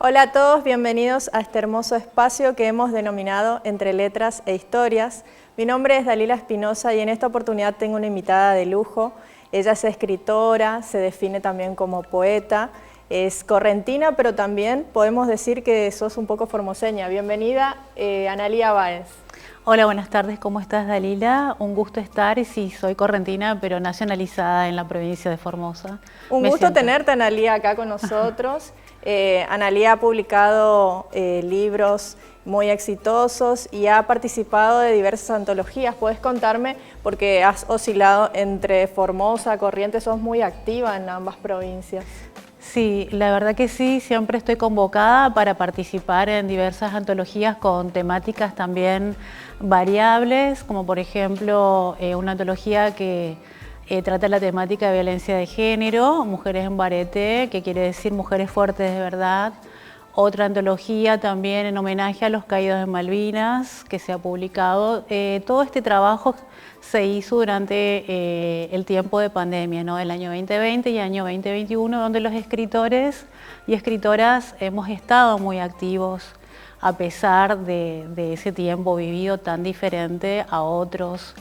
Hola a todos, bienvenidos a este hermoso espacio que hemos denominado Entre Letras e Historias. Mi nombre es Dalila Espinosa y en esta oportunidad tengo una invitada de lujo. Ella es escritora, se define también como poeta, es correntina, pero también podemos decir que sos un poco formoseña. Bienvenida, Analía Báez. Hola, buenas tardes, ¿cómo estás, Dalila? Un gusto estar, y sí, soy correntina, pero nacionalizada en la provincia de Formosa. Un gusto tenerte, Analía, acá con nosotros. Analía ha publicado libros muy exitosos y ha participado de diversas antologías. ¿Puedes contarme? Porque has oscilado entre Formosa, Corrientes, sos muy activa en ambas provincias. Sí, la verdad que sí, siempre estoy convocada para participar en diversas antologías con temáticas también variables, como por ejemplo una antología que trata la temática de violencia de género, Mujeres en Bareté, que quiere decir mujeres fuertes de verdad. Otra antología también en homenaje a los caídos de Malvinas, que se ha publicado. Todo este trabajo se hizo durante el tiempo de pandemia, ¿no? El año 2020 y el año 2021, donde los escritores y escritoras hemos estado muy activos a pesar de ese tiempo vivido tan diferente a otros.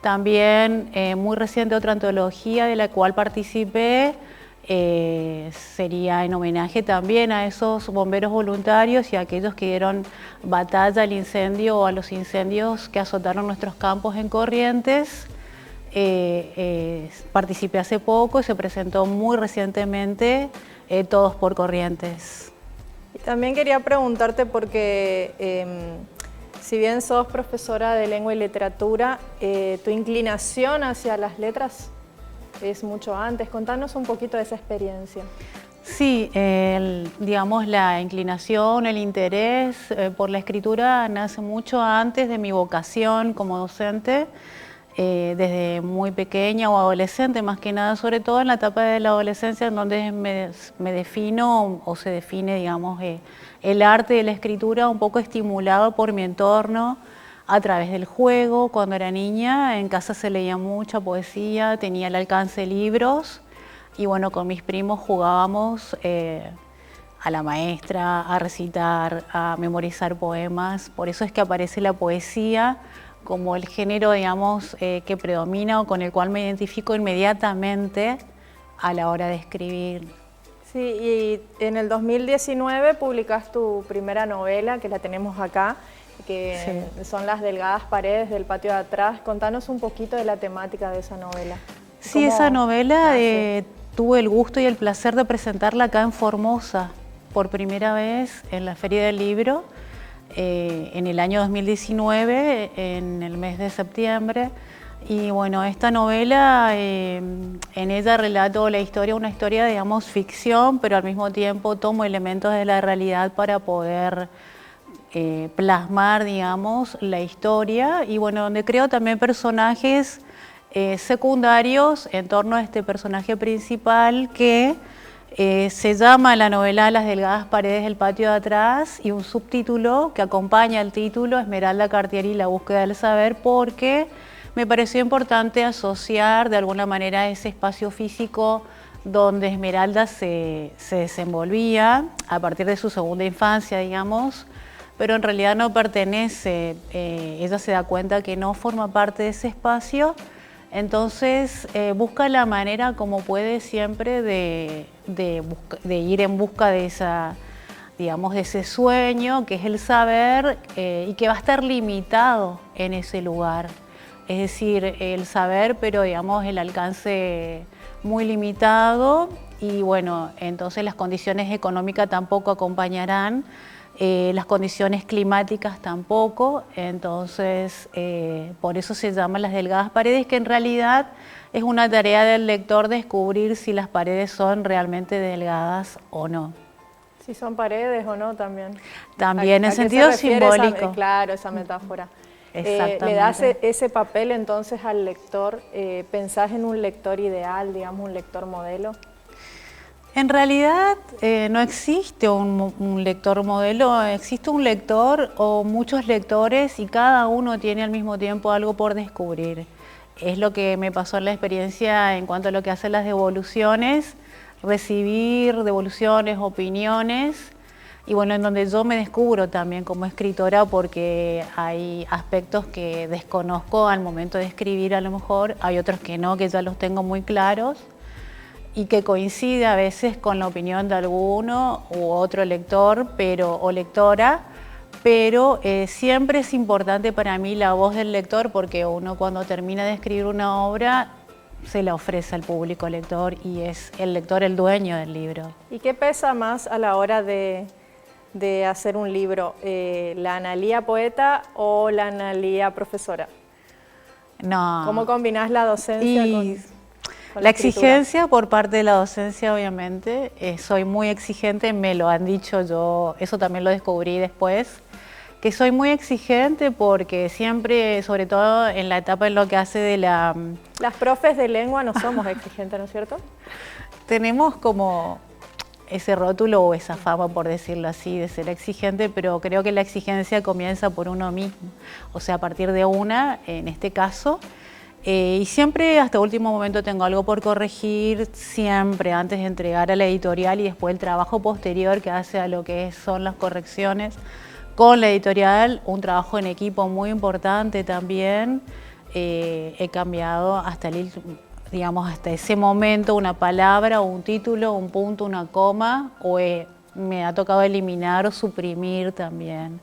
También muy reciente otra antología de la cual participé, sería en homenaje también a esos bomberos voluntarios y a aquellos que dieron batalla al incendio o a los incendios que azotaron nuestros campos en Corrientes. Participé hace poco y se presentó muy recientemente Todos por Corrientes. Y también quería preguntarte porque si bien sos profesora de lengua y literatura, tu inclinación hacia las letras es mucho antes. Contanos un poquito de esa experiencia. Sí, digamos la inclinación, el interés por la escritura nace mucho antes de mi vocación como docente, desde muy pequeña o adolescente, más que nada, sobre todo en la etapa de la adolescencia, en donde me defino o se define, digamos, el arte de la escritura un poco estimulado por mi entorno, a través del juego. Cuando era niña, en casa se leía mucha poesía, tenía al alcance libros y bueno, con mis primos jugábamos a la maestra, a recitar, a memorizar poemas. Por eso es que aparece la poesía como el género, digamos, que predomina o con el cual me identifico inmediatamente a la hora de escribir. Sí, y en el 2019 publicás tu primera novela, que la tenemos acá, que sí, son Las delgadas paredes del patio de atrás. Contanos un poquito de la temática de esa novela. Sí, esa novela tuve el gusto y el placer de presentarla acá en Formosa por primera vez en la Feria del Libro en el año 2019, en el mes de septiembre. Y bueno, esta novela, en ella relato la historia, una historia, digamos, ficción, pero al mismo tiempo tomo elementos de la realidad para poder plasmar, digamos, la historia, y bueno, donde creo también personajes secundarios en torno a este personaje principal que se llama la novela Las delgadas paredes del patio de atrás, y un subtítulo que acompaña el título, Esmeralda Cartier y la búsqueda del saber, porque me pareció importante asociar de alguna manera ese espacio físico donde Esmeralda se desenvolvía a partir de su segunda infancia, digamos, pero en realidad no pertenece, ella se da cuenta que no forma parte de ese espacio, entonces busca la manera como puede siempre de ir en busca de esa, digamos, de ese sueño que es el saber y que va a estar limitado en ese lugar. Es decir, el saber, pero digamos el alcance muy limitado, y bueno, entonces las condiciones económicas tampoco acompañarán, las condiciones climáticas tampoco, entonces por eso se llaman Las delgadas paredes, que en realidad es una tarea del lector descubrir si las paredes son realmente delgadas o no. Si son paredes o no también. También en sentido simbólico. Claro, esa metáfora. Exactamente. ¿Le das ese papel entonces al lector? ¿Pensás en un lector ideal, digamos, un lector modelo? En realidad no existe un lector modelo, existe un lector o muchos lectores, y cada uno tiene al mismo tiempo algo por descubrir. Es lo que me pasó en la experiencia en cuanto a lo que hacen las devoluciones, recibir devoluciones, opiniones, y bueno, en donde yo me descubro también como escritora, porque hay aspectos que desconozco al momento de escribir, a lo mejor hay otros que no, que ya los tengo muy claros y que coincide a veces con la opinión de alguno u otro lector o lectora, pero siempre es importante para mí la voz del lector, porque uno cuando termina de escribir una obra se la ofrece al público lector y es el lector el dueño del libro. ¿Y qué pesa más a la hora de hacer un libro? ¿La Analía poeta o la Analía profesora? No. ¿Cómo combinás la docencia con la escritura? exigencia por parte de la docencia, obviamente. Soy muy exigente, me lo han dicho, yo eso también lo descubrí después, que soy muy exigente porque siempre, sobre todo en la etapa en lo que hace de la... Las profes de lengua no somos exigentes, ¿no es cierto? Tenemos como ese rótulo o esa fama, por decirlo así, de ser exigente, pero creo que la exigencia comienza por uno mismo, o sea, a partir de una, en este caso, y siempre hasta último momento tengo algo por corregir, siempre antes de entregar a la editorial, y después el trabajo posterior que hace a lo que son las correcciones con la editorial, un trabajo en equipo muy importante también. He cambiado hasta hasta ese momento una palabra, un título, un punto, una coma, o me ha tocado eliminar o suprimir también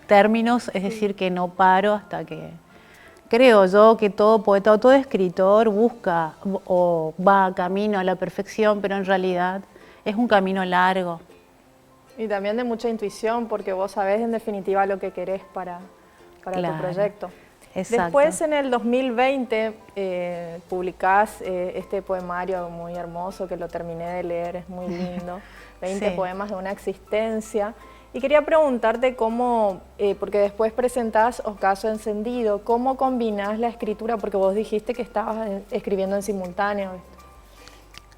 términos, es decir, que no paro hasta que... Creo yo que todo poeta o todo escritor busca o va camino a la perfección, pero en realidad es un camino largo. Y también de mucha intuición, porque vos sabés en definitiva lo que querés para Claro, tu proyecto. Exacto. Después, en el 2020, publicás este poemario muy hermoso, que lo terminé de leer, es muy lindo, 20 Sí. poemas de una existencia. Y quería preguntarte cómo, porque después presentás Ocaso Encendido, ¿cómo combinás la escritura? Porque vos dijiste que estabas escribiendo en simultáneo.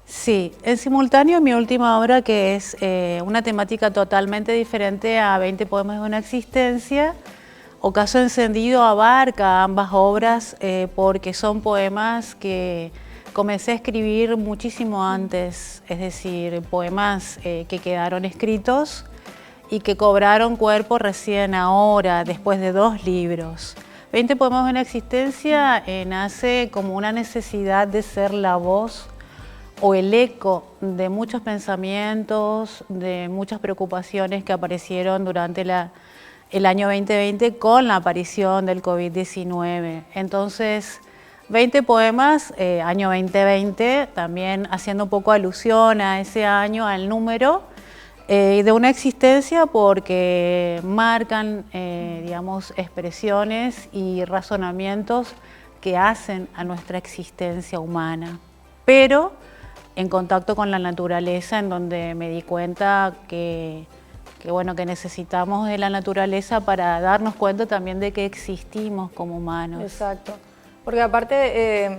Sí, en simultáneo mi última obra, que es una temática totalmente diferente a 20 poemas de una existencia. Ocaso Encendido abarca ambas obras porque son poemas que comencé a escribir muchísimo antes, es decir, poemas que quedaron escritos y que cobraron cuerpo recién ahora, después de 2 libros. 20 poemas de una existencia nace como una necesidad de ser la voz o el eco de muchos pensamientos, de muchas preocupaciones que aparecieron durante el año 2020 con la aparición del COVID-19. Entonces, 20 poemas, año 2020, también haciendo un poco alusión a ese año, al número, de una existencia, porque marcan, digamos, expresiones y razonamientos que hacen a nuestra existencia humana. Pero en contacto con la naturaleza, en donde me di cuenta que necesitamos de la naturaleza para darnos cuenta también de que existimos como humanos. Exacto, porque aparte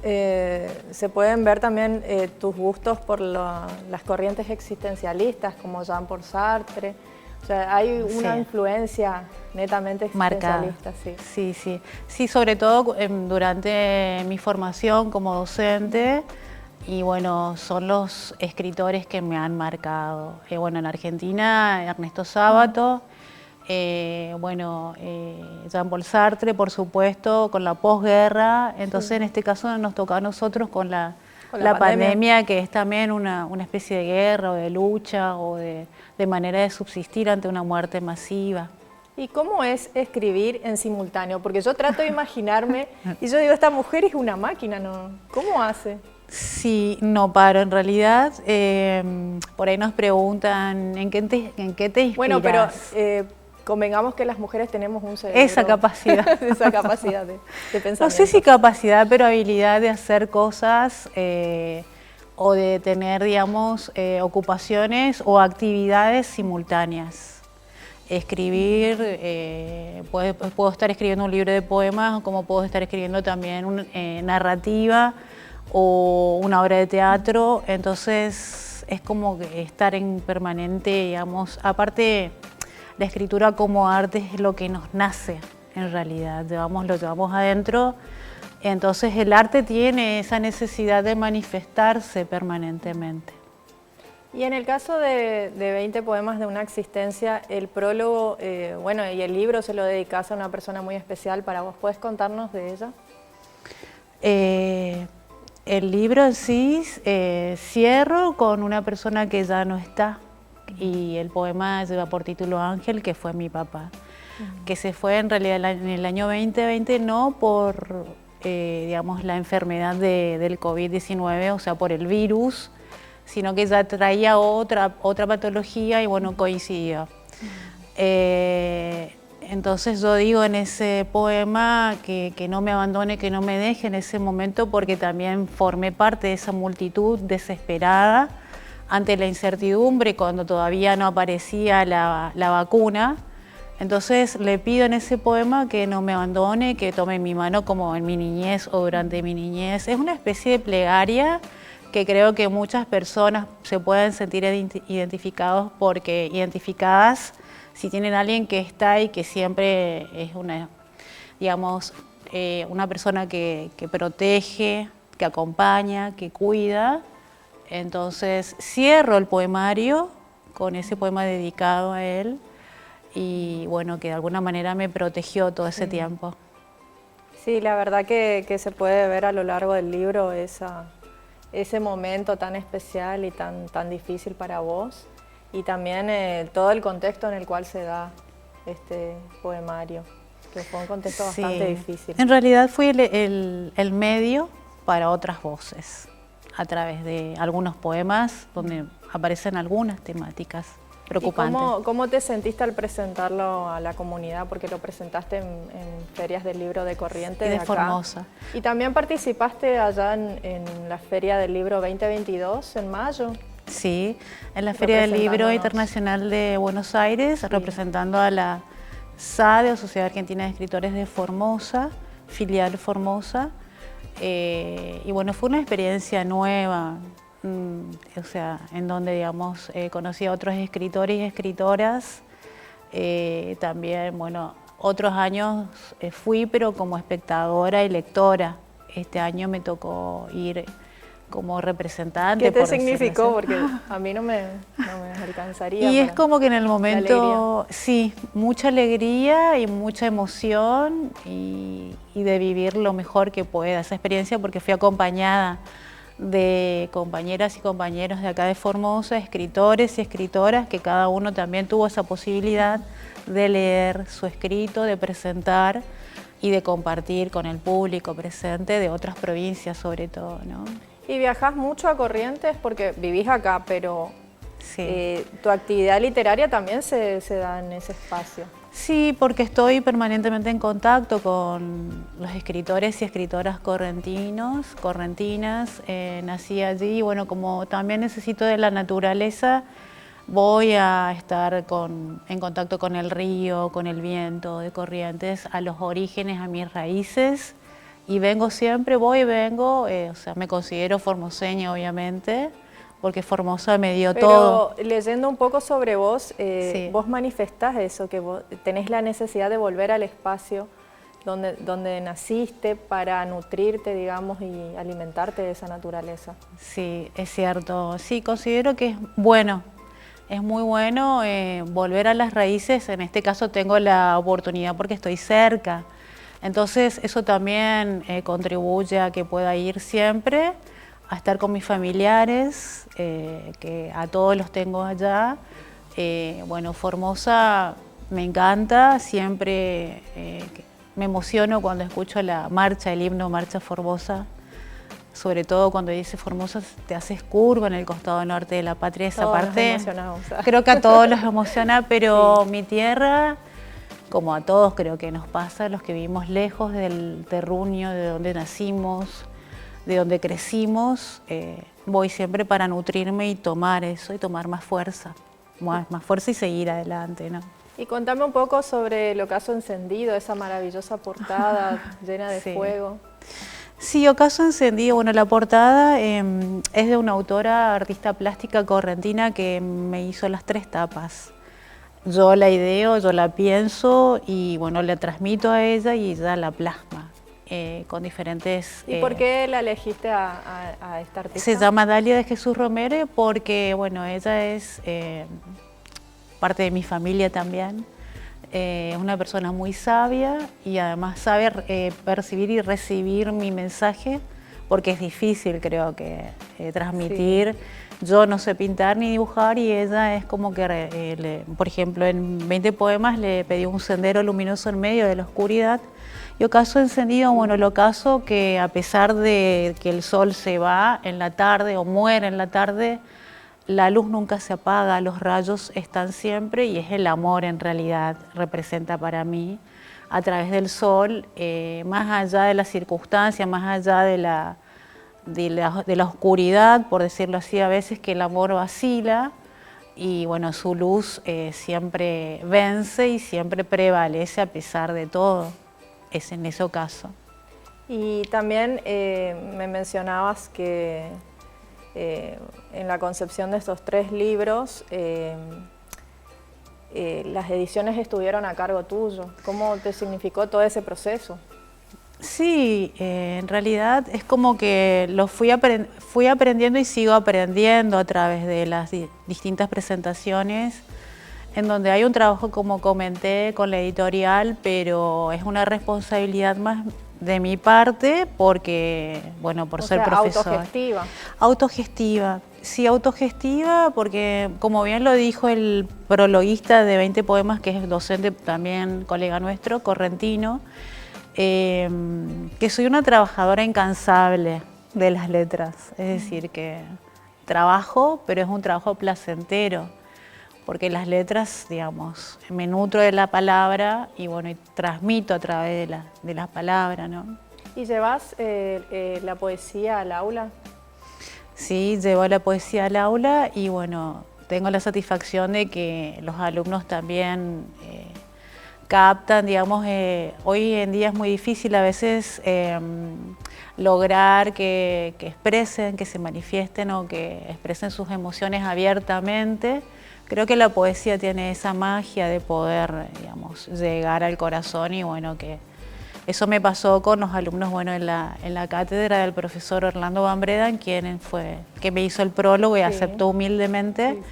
se pueden ver también tus gustos por las corrientes existencialistas como Jean-Paul Sartre. O sea, hay una influencia netamente existencialista. Marcada. Sí, sobre todo durante mi formación como docente. Y bueno, son los escritores que me han marcado. En Argentina, Ernesto Sábato, Jean-Paul Sartre, por supuesto, con la posguerra. Entonces, en este caso nos toca a nosotros con la pandemia, que es también una especie de guerra o de lucha o de manera de subsistir ante una muerte masiva. ¿Y cómo es escribir en simultáneo? Porque yo trato de imaginarme y yo digo, esta mujer es una máquina, ¿no? ¿Cómo hace? Sí, no paro en realidad. Por ahí nos preguntan ¿en qué te inspiras? Bueno, pero convengamos que las mujeres tenemos un cerebro. Esa capacidad. Esa capacidad de pensamiento. No sé si capacidad, pero habilidad de hacer cosas o de tener, digamos, ocupaciones o actividades simultáneas. Escribir, puedo estar escribiendo un libro de poemas, como puedo estar escribiendo también narrativa o una obra de teatro. Entonces es como que estar en permanente, digamos, aparte la escritura como arte es lo que nos nace en realidad, lo llevamos adentro, entonces el arte tiene esa necesidad de manifestarse permanentemente. Y en el caso de 20 poemas de una existencia, el prólogo, bueno, y el libro se lo dedicás a una persona muy especial para vos. ¿Puedes contarnos de ella? El libro en sí cierro con una persona que ya no está, y el poema lleva por título Ángel, que fue mi papá, que se fue en realidad en el año 2020, no por digamos, la enfermedad del COVID-19, o sea, por el virus, sino que ya traía otra patología y bueno, coincidió. Entonces yo digo en ese poema que no me abandone, que no me deje en ese momento, porque también formé parte de esa multitud desesperada ante la incertidumbre cuando todavía no aparecía la vacuna. Entonces le pido en ese poema que no me abandone, que tome mi mano como en mi niñez o durante mi niñez. Es una especie de plegaria que creo que muchas personas se pueden sentir identificadas si tienen a alguien que está y que siempre es una, digamos, una persona que protege, que acompaña, que cuida. Entonces cierro el poemario con ese poema dedicado a él y bueno, que de alguna manera me protegió todo ese tiempo. Sí, la verdad que se puede ver a lo largo del libro ese momento tan especial y tan difícil para vos, y también todo el contexto en el cual se da este poemario, que fue un contexto bastante difícil. En realidad fue el medio para otras voces, a través de algunos poemas donde aparecen algunas temáticas preocupantes. ¿Y cómo te sentiste al presentarlo a la comunidad? Porque lo presentaste en ferias del libro de Corrientes, de acá. Formosa. Y también participaste allá en la Feria del Libro 2022, en mayo. Sí, en la Feria del Libro Internacional de Buenos Aires, representando a la SADE, o Sociedad Argentina de Escritores de Formosa, filial Formosa. Y bueno, fue una experiencia nueva, o sea, en donde, digamos, conocí a otros escritores y escritoras. También, bueno, otros años fui, pero como espectadora y lectora. Este año me tocó ir como representante. ¿Qué te significó? Porque a mí no me alcanzaría. Y es como que en el momento, sí, mucha alegría y mucha emoción y de vivir lo mejor que pueda esa experiencia, porque fui acompañada de compañeras y compañeros de acá de Formosa, escritores y escritoras, que cada uno también tuvo esa posibilidad de leer su escrito, de presentar y de compartir con el público presente de otras provincias sobre todo, ¿no? ¿Y viajás mucho a Corrientes? Porque vivís acá, pero sí. Tu actividad literaria también se da en ese espacio. Sí, porque estoy permanentemente en contacto con los escritores y escritoras correntinas. Nací allí y bueno, como también necesito de la naturaleza, voy a estar en contacto con el río, con el viento de Corrientes, a los orígenes, a mis raíces. Y vengo siempre, voy y vengo, o sea, me considero formoseña obviamente, porque Formosa me dio todo. Pero leyendo un poco sobre vos, vos manifestás eso, que vos tenés la necesidad de volver al espacio donde naciste para nutrirte, digamos, y alimentarte de esa naturaleza. Sí, es cierto. Sí, considero que es bueno, es muy bueno volver a las raíces. En este caso tengo la oportunidad porque estoy cerca. Entonces eso también contribuye a que pueda ir siempre, a estar con mis familiares, que a todos los tengo allá. Bueno, Formosa me encanta, siempre me emociono cuando escucho la marcha, el himno Marcha Formosa, sobre todo cuando dice Formosa, te haces curva en el costado norte de la patria, esa parte creo que a todos los emociona, pero sí. Mi tierra, como a todos creo que nos pasa, los que vivimos lejos del terruño, de donde nacimos, de donde crecimos, voy siempre para nutrirme y tomar eso, y tomar más fuerza y seguir adelante, ¿no? Y contame un poco sobre el Ocaso Encendido, esa maravillosa portada llena de fuego. Sí, Ocaso Encendido, bueno, la portada es de una autora, artista plástica correntina que me hizo las 3 tapas. Yo la ideo, yo la pienso y bueno, la transmito a ella y ella la plasma. con diferentes... ¿Y por qué la elegiste a esta artista? Se llama Dalia de Jesús Romero porque, bueno, ella es parte de mi familia también. Es una persona muy sabia y además sabe percibir y recibir mi mensaje, porque es difícil, creo que, transmitir. Sí. Yo no sé pintar ni dibujar y ella es como que, por ejemplo, en 20 poemas le pedí un sendero luminoso en medio de la oscuridad y ocaso encendido, bueno, el ocaso que a pesar de que el sol se va en la tarde o muere en la tarde, la luz nunca se apaga, los rayos están siempre y es el amor en realidad, representa para mí a través del sol, más allá de las circunstancias, más allá de la oscuridad, por decirlo así, a veces que el amor vacila y bueno, su luz siempre vence y siempre prevalece a pesar de todo, es en ese caso. Y también me mencionabas que en la concepción de estos 3 libros, las ediciones estuvieron a cargo tuyo. ¿Cómo te significó todo ese proceso? Sí, en realidad es como que lo fui aprendiendo y sigo aprendiendo a través de las distintas presentaciones, en donde hay un trabajo, como comenté, con la editorial, pero es una responsabilidad más de mi parte porque, bueno, por ser profesor. Autogestiva. Autogestiva, sí, autogestiva porque, como bien lo dijo el prologuista de 20 poemas, que es docente también, colega nuestro, correntino, que soy una trabajadora incansable de las letras, es decir, que trabajo, pero es un trabajo placentero, porque las letras, digamos, me nutro de la palabra y bueno, y transmito a través de las palabras, ¿no? ¿Y llevas la poesía al aula? Sí, llevo la poesía al aula y bueno, tengo la satisfacción de que los alumnos también captan, digamos, hoy en día es muy difícil a veces lograr que expresen, que se manifiesten o que expresen sus emociones abiertamente. Creo que la poesía tiene esa magia de poder, digamos, llegar al corazón y bueno, que eso me pasó con los alumnos, bueno, en la cátedra del profesor Orlando Van Bredan, que me hizo el prólogo y aceptó humildemente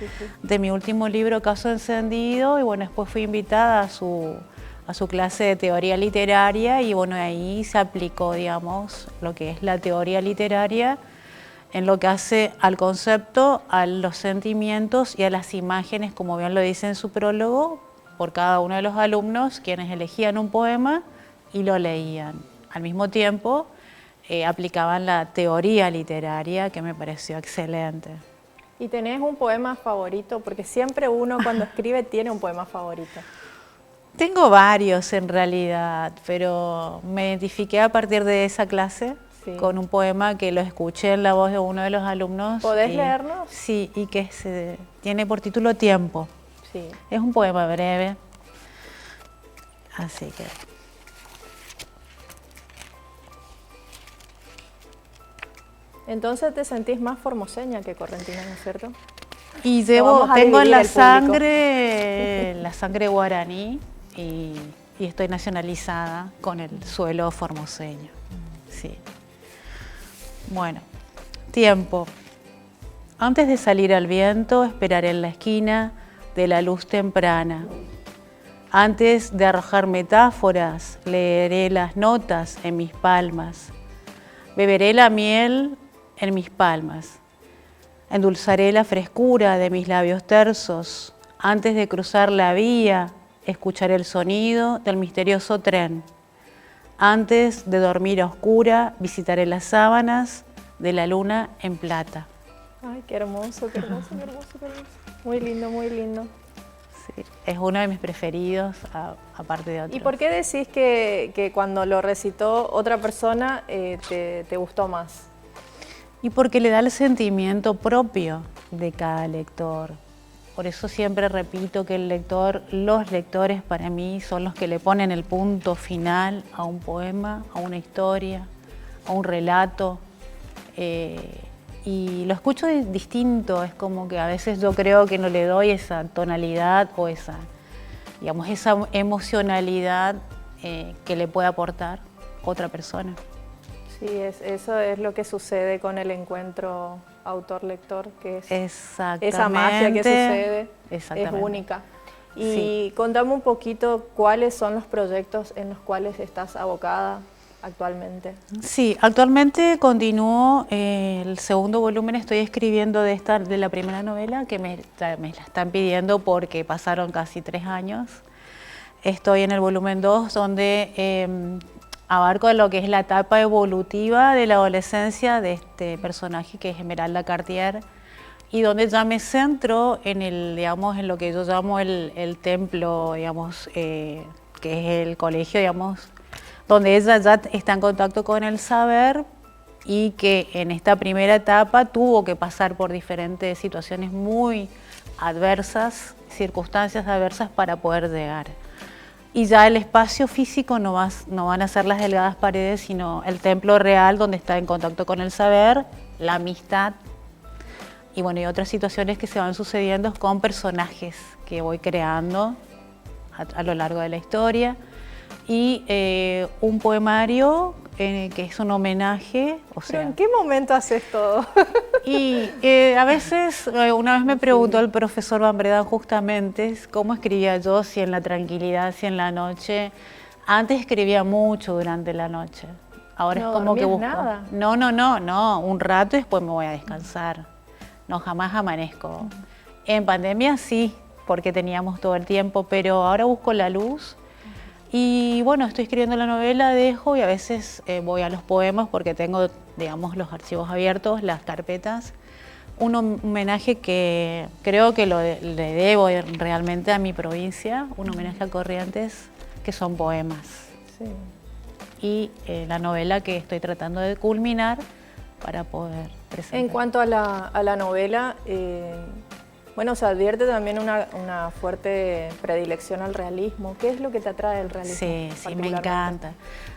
de mi último libro, Caso Encendido, y bueno, después fui invitada a su clase de teoría literaria y bueno, ahí se aplicó, digamos, lo que es la teoría literaria en lo que hace al concepto, a los sentimientos y a las imágenes, como bien lo dice en su prólogo, por cada uno de los alumnos, quienes elegían un poema y lo leían. Al mismo tiempo, aplicaban la teoría literaria, que me pareció excelente. ¿Y tenés un poema favorito? Porque siempre uno cuando escribe tiene un poema favorito. Tengo varios en realidad, pero me identifiqué a partir de esa clase con un poema que lo escuché en la voz de uno de los alumnos. ¿Podés leernos? Sí, y que tiene por título Tiempo. Sí. Es un poema breve, así que... Entonces te sentís más formoseña que correntina, ¿no es cierto? Y tengo en la sangre guaraní y estoy nacionalizada con el suelo formoseño. Sí. Bueno, tiempo. Antes de salir al viento, esperaré en la esquina de la luz temprana. Antes de arrojar metáforas, leeré las notas en mis palmas. Beberé la miel en mis palmas. Endulzaré la frescura de mis labios tersos. Antes de cruzar la vía, escucharé el sonido del misterioso tren. Antes de dormir a oscura, visitaré las sábanas de la luna en plata. Ay, qué hermoso, qué hermoso, qué hermoso, qué hermoso. Muy lindo, muy lindo. Sí, es uno de mis preferidos, aparte de otros. ¿Y por qué decís que cuando lo recitó otra persona te gustó más? Y porque le da el sentimiento propio de cada lector. Por eso siempre repito que los lectores para mí son los que le ponen el punto final a un poema, a una historia, a un relato. Y lo escucho distinto, es como que a veces yo creo que no le doy esa tonalidad o esa emocionalidad que le puede aportar otra persona. Sí, eso es lo que sucede con el encuentro autor-lector, que es esa magia que sucede, es única. Y sí, contame un poquito cuáles son los proyectos en los cuales estás abocada actualmente. Sí, actualmente continúo el segundo volumen, estoy escribiendo de la primera novela, que me la están pidiendo porque pasaron casi 3 años. Estoy en el volumen 2, donde abarco lo que es la etapa evolutiva de la adolescencia de este personaje que es Esmeralda Cartier, y donde ya me centro en en lo que yo llamo el templo, que es el colegio, donde ella ya está en contacto con el saber, y que en esta primera etapa tuvo que pasar por diferentes situaciones muy adversas, circunstancias adversas para poder llegar. Y ya el espacio físico no van a ser las delgadas paredes, sino el templo real donde está en contacto con el saber, la amistad y bueno, y otras situaciones que se van sucediendo con personajes que voy creando a lo largo de la historia. Y un poemario que es un homenaje. ¿Pero en qué momento haces todo? Y a veces, una vez me preguntó el profesor Van Bredan justamente cómo escribía yo, si en la tranquilidad, si en la noche. Antes escribía mucho durante la noche. Ahora no es como que busco. Nada. No, un rato y después me voy a descansar. No, jamás amanezco. En pandemia sí, porque teníamos todo el tiempo, pero ahora busco la luz. Y bueno, estoy escribiendo la novela, dejo y a veces voy a los poemas porque tengo, digamos, los archivos abiertos, las carpetas. Un homenaje que creo que le debo realmente a mi provincia, un homenaje a Corrientes, que son poemas. Sí. Y la novela que estoy tratando de culminar para poder presentar. En cuanto a la novela, bueno, se advierte también una fuerte predilección al realismo. ¿Qué es lo que te atrae del realismo? Sí, me encanta.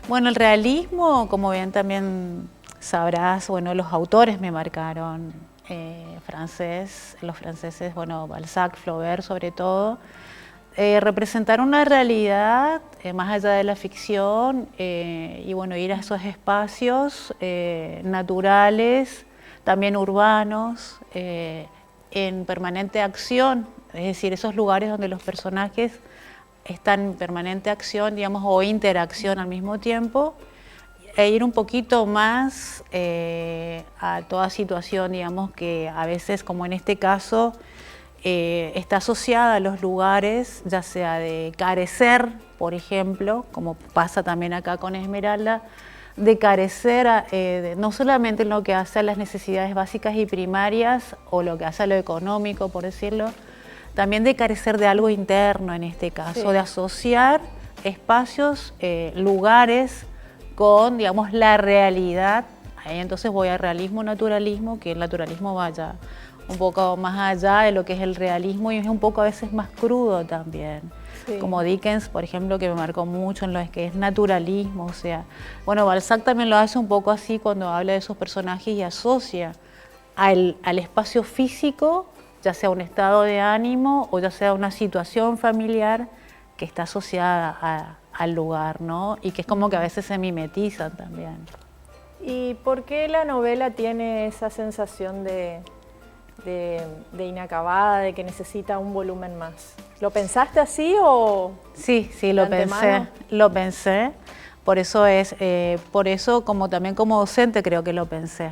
Bueno, el realismo, como bien también sabrás, bueno, los autores me marcaron, los franceses, bueno, Balzac, Flaubert sobre todo, representar una realidad más allá de la ficción y bueno, ir a esos espacios naturales, también urbanos, en permanente acción, es decir, esos lugares donde los personajes están en permanente acción, digamos, o interacción al mismo tiempo, e ir un poquito más a toda situación, digamos, que a veces, como en este caso, está asociada a los lugares, ya sea de carecer, por ejemplo, como pasa también acá con Esmeralda, de carecer no solamente en lo que hace a las necesidades básicas y primarias o lo que hace a lo económico, por decirlo, también de carecer de algo interno en este caso, sí, de asociar espacios, lugares con, digamos, la realidad. Ahí entonces voy al realismo, naturalismo, que el naturalismo vaya un poco más allá de lo que es el realismo y es un poco a veces más crudo también. Sí. Como Dickens, por ejemplo, que me marcó mucho en lo que es naturalismo, o sea, bueno, Balzac también lo hace un poco así cuando habla de esos personajes y asocia al espacio físico, ya sea un estado de ánimo o ya sea una situación familiar que está asociada al lugar, ¿no? Y que es como que a veces se mimetizan también. ¿Y por qué la novela tiene esa sensación de inacabada, de que necesita un volumen más? ¿Lo pensaste así o...? Sí, lo pensé, por eso como también como docente creo que lo pensé.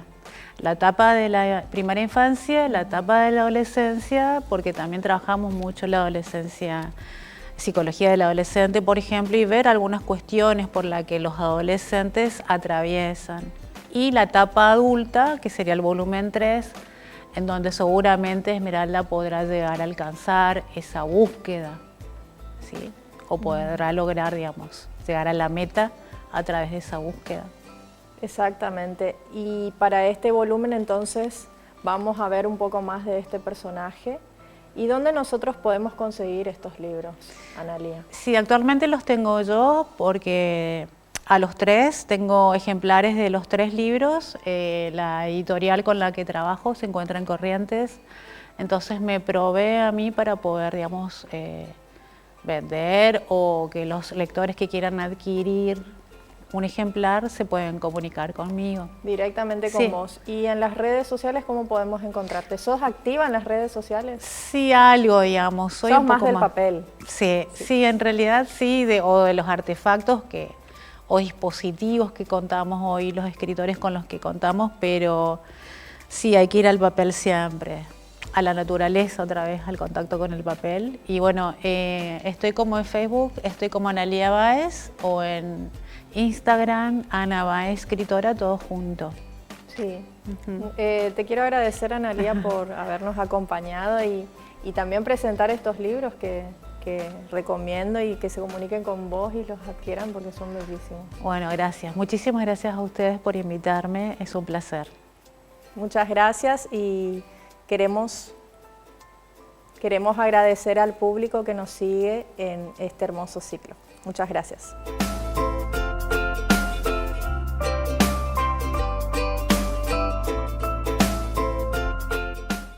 La etapa de la primera infancia, la etapa de la adolescencia, porque también trabajamos mucho en la adolescencia, psicología del adolescente, por ejemplo, y ver algunas cuestiones por las que los adolescentes atraviesan. Y la etapa adulta, que sería el volumen 3, en donde seguramente Esmeralda podrá llegar a alcanzar esa búsqueda, ¿sí? O podrá lograr, digamos, llegar a la meta a través de esa búsqueda. Exactamente. Y para este volumen entonces vamos a ver un poco más de este personaje. ¿Y dónde nosotros podemos conseguir estos libros, Analía? Sí, actualmente los tengo yo porque a los 3 tengo ejemplares de los 3 libros. La editorial con la que trabajo se encuentra en Corrientes, entonces me provee a mí para poder, digamos, vender o que los lectores que quieran adquirir un ejemplar se pueden comunicar conmigo. Directamente con vos. ¿Y en las redes sociales cómo podemos encontrarte? ¿Sos activa en las redes sociales? Sí, algo, digamos. Soy ¿Sos un más poco del más papel? Sí, en realidad sí, o de los artefactos o dispositivos que contamos hoy, los escritores con los que contamos, pero sí, hay que ir al papel siempre, a la naturaleza otra vez, al contacto con el papel. Y bueno, estoy como en Facebook, estoy como Analía Báez, o en Instagram, Ana Báez Escritora, todo junto. Sí. Te quiero agradecer, Analía, por habernos acompañado y también presentar estos libros que recomiendo y que se comuniquen con vos y los adquieran porque son bellísimos. Bueno, gracias. Muchísimas gracias a ustedes por invitarme, es un placer. Muchas gracias y queremos agradecer al público que nos sigue en este hermoso ciclo. Muchas gracias.